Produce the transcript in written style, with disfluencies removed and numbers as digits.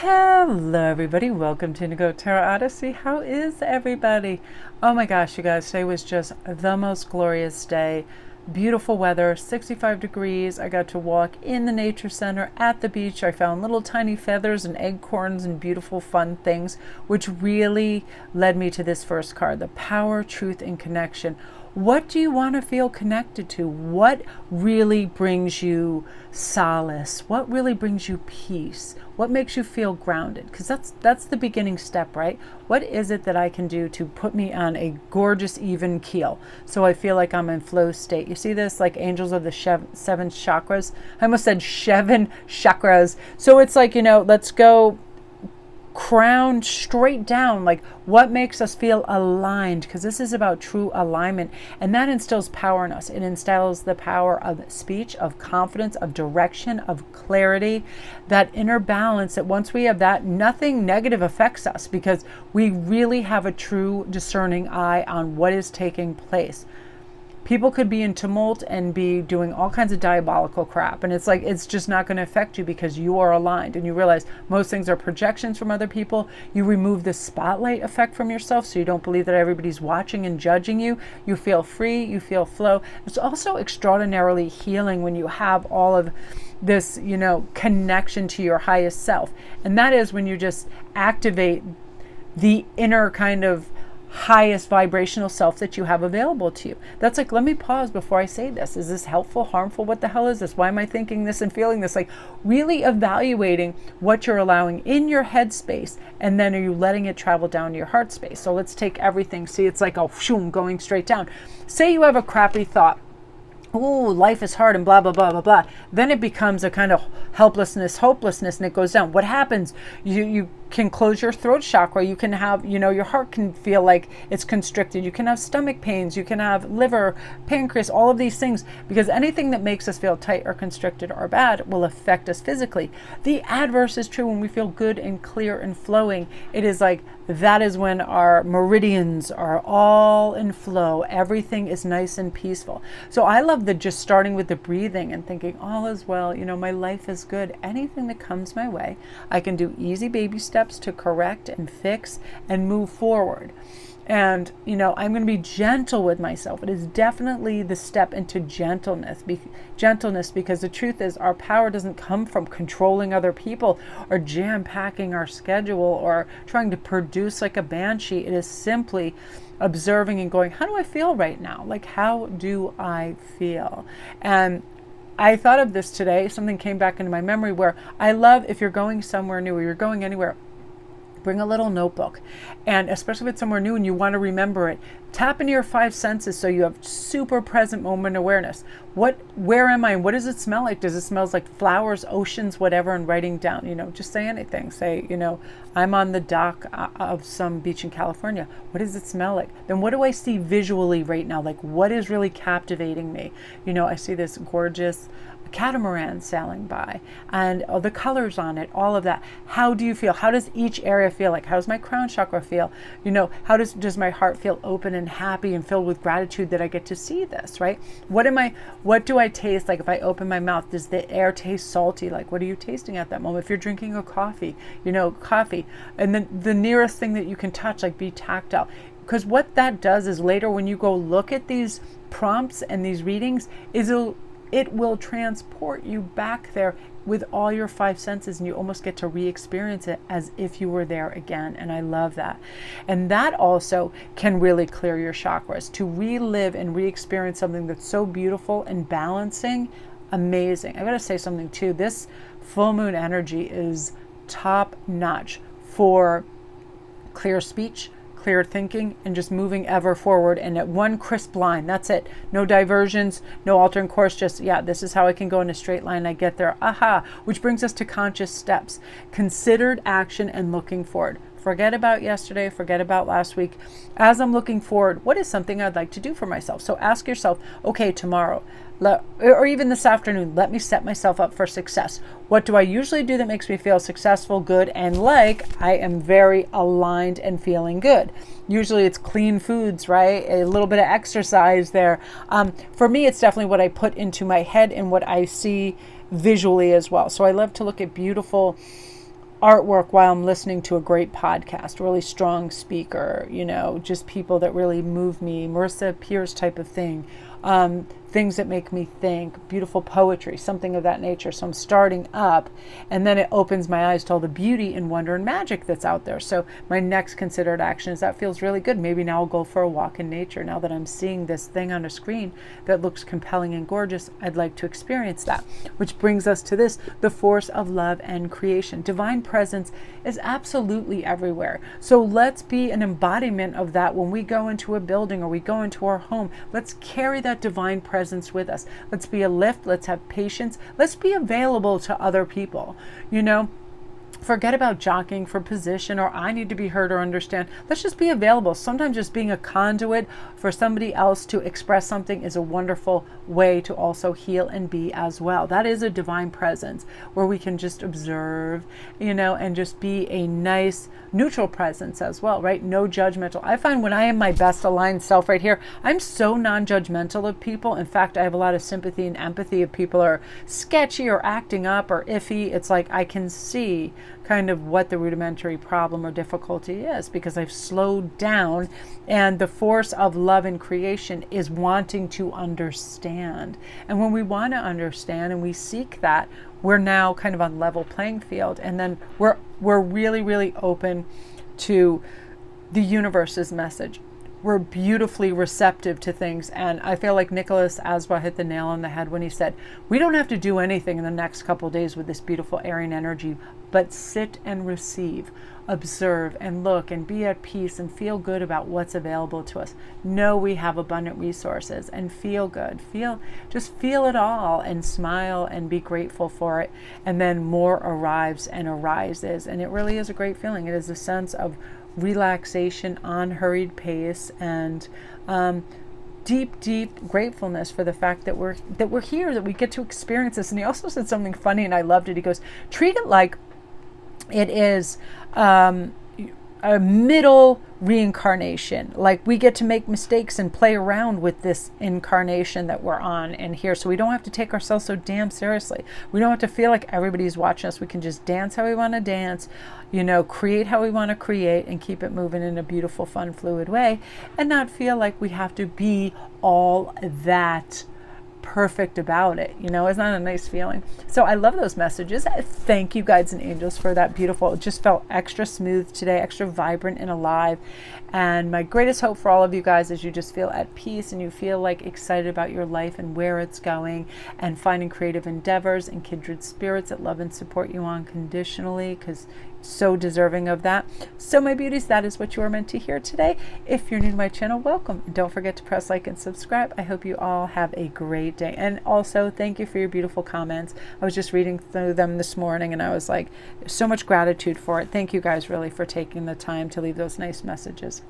Hello everybody, welcome to Indigo Tarot Odyssey. How is everybody? Oh my gosh, you guys, today was just the most glorious day. Beautiful weather, 65 degrees. I got to walk in the nature center at the beach. I found little tiny feathers and acorns and beautiful fun things, which really led me to this first card, the power, truth, and connection. What do you want to feel connected to? What really brings you solace? What really brings you peace? What makes you feel grounded? Because that's the beginning step, right? What is it that I can do to put me on a gorgeous, even keel so I feel like I'm in flow state? You see this, like angels of the seven chakras? I almost said seven chakras. So it's like, let's go crown straight down, like what makes us feel aligned, because this is about true alignment, and that instills power in us. It instills the power of speech, of confidence, of direction, of clarity, that inner balance, that once we have that, nothing negative affects us because we really have a true discerning eye on what is taking place. People could be in tumult and be doing all kinds of diabolical crap. And it's like, it's just not going to affect you because you are aligned. And you realize most things are projections from other people. You remove the spotlight effect from yourself so you don't believe that everybody's watching and judging you. You feel free, you feel flow. It's also extraordinarily healing when you have all of this, connection to your highest self. And that is when you just activate the inner kind of highest vibrational self that you have available to you. That's like, let me pause before I say this. Is this helpful, harmful? What the hell is this? Why am I thinking this and feeling this? Like really evaluating what you're allowing in your head space, and then are you letting it travel down to your heart space? So let's take everything. See, it's like, shoom, going straight down. Say you have a crappy thought. Oh, life is hard and blah, blah, blah, blah, blah. Then it becomes a kind of helplessness, hopelessness, and it goes down. What happens? You can close your throat chakra. You can have, your heart can feel like it's constricted. You can have stomach pains. You can have liver, pancreas, all of these things, because anything that makes us feel tight or constricted or bad will affect us physically. The adverse is true when we feel good and clear and flowing. It is like, that is when our meridians are all in flow. Everything is nice and peaceful. So I love just starting with the breathing and thinking all is well, my life is good. Anything that comes my way, I can do easy baby steps to correct and fix and move forward. And, I'm going to be gentle with myself. It is definitely the step into gentleness, because the truth is our power doesn't come from controlling other people or jam-packing our schedule or trying to produce like a banshee. It is simply observing and going, how do I feel right now? Like, how do I feel? And I thought of this today. Something came back into my memory where I love, if you're going somewhere new or you're going anywhere, bring a little notebook, and especially if it's somewhere new and you want to remember it, tap into your five senses so you have super present moment awareness. Where am I, and what does it smell like? Does it smell like flowers, oceans, whatever? And writing down, just say anything. Say, I'm on the dock of some beach in California. What does it smell like? Then what do I see visually right now? Like, what is really captivating me? I see this gorgeous catamaran sailing by and all the colors on it, all of that. How do you feel? How does each area feel? Like, how does my crown chakra feel? How does my heart feel open and happy and filled with gratitude that I get to see this, right? What do I taste? Like, if I open my mouth, does the air taste salty? Like, what are you tasting at that moment? If you're drinking a coffee, coffee, and then the nearest thing that you can touch, like, be tactile. Because what that does is later when you go look at these prompts and these readings, it will transport you back there with all your five senses, and you almost get to re-experience it as if you were there again. And I love that. And that also can really clear your chakras, to relive and re-experience something that's so beautiful and balancing. Amazing. I gotta say something too. This full moon energy is top notch for clear speech, clear thinking, and just moving ever forward, and at one crisp line. That's it. No diversions, no altering course, just, this is how I can go in a straight line. I get there. Aha. Which brings us to conscious steps. Considered action and looking forward. Forget about yesterday, forget about last week. As I'm looking forward, what is something I'd like to do for myself? So ask yourself, okay, tomorrow, or even this afternoon, let me set myself up for success. What do I usually do that makes me feel successful, good, and like I am very aligned and feeling good? Usually it's clean foods, right? A little bit of exercise there. For me, it's definitely what I put into my head and what I see visually as well. So I love to look at beautiful artwork while I'm listening to a great podcast, really strong speaker, just people that really move me, Marissa Peers type of thing. Things that make me think, beautiful poetry, something of that nature. So I'm starting up, and then it opens my eyes to all the beauty and wonder and magic that's out there. So my next considered action is that feels really good. Maybe now I'll go for a walk in nature. Now that I'm seeing this thing on a screen that looks compelling and gorgeous, I'd like to experience that. Which brings us to this, the force of love and creation. Divine presence is absolutely everywhere. So let's be an embodiment of that when we go into a building or we go into our home. Let's carry that divine presence with us. Let's be a lift. Let's have patience. Let's be available to other people. Forget about jockeying for position or I need to be heard or understand. Let's just be available. Sometimes just being a conduit for somebody else to express something is a wonderful way to also heal and be as well. That is a divine presence where we can just observe, and just be a nice neutral presence as well, right? No judgmental. I find when I am my best aligned self right here, I'm so non-judgmental of people. In fact, I have a lot of sympathy and empathy if people are sketchy or acting up or iffy. It's like I can see kind of what the rudimentary problem or difficulty is because I've slowed down, and the force of love and creation is wanting to understand. And when we want to understand and we seek that, we're now kind of on level playing field, and then we're really, really open to the universe's message. We're beautifully receptive to things. And I feel like Nicholas Asba hit the nail on the head when he said, we don't have to do anything in the next couple of days with this beautiful Aryan energy, but sit and receive, observe and look and be at peace and feel good about what's available to us. Know we have abundant resources and feel good. Just feel it all and smile and be grateful for it. And then more arrives and arises. And it really is a great feeling. It is a sense of relaxation, unhurried pace, and deep gratefulness for the fact that we're here, that we get to experience this. And he also said something funny, and I loved it. He goes, treat it like it is a middle reincarnation. Like we get to make mistakes and play around with this incarnation that we're on and here. So we don't have to take ourselves so damn seriously. We don't have to feel like everybody's watching us. We can just dance how we want to dance, create how we want to create, and keep it moving in a beautiful, fun, fluid way, and not feel like we have to be all that perfect about it. Isn't that a nice feeling? So I love those messages. Thank you, guides and angels, for that beautiful. It just felt extra smooth today, extra vibrant and alive. And my greatest hope for all of you guys is you just feel at peace and you feel like excited about your life and where it's going, and finding creative endeavors and kindred spirits that love and support you unconditionally, because so deserving of that. So my beauties, that is what you are meant to hear today. If you're new to my channel, welcome. Don't forget to press like and subscribe. I hope you all have a great day. And also thank you for your beautiful comments. I was just reading through them this morning and I was like, so much gratitude for it. Thank you guys really for taking the time to leave those nice messages.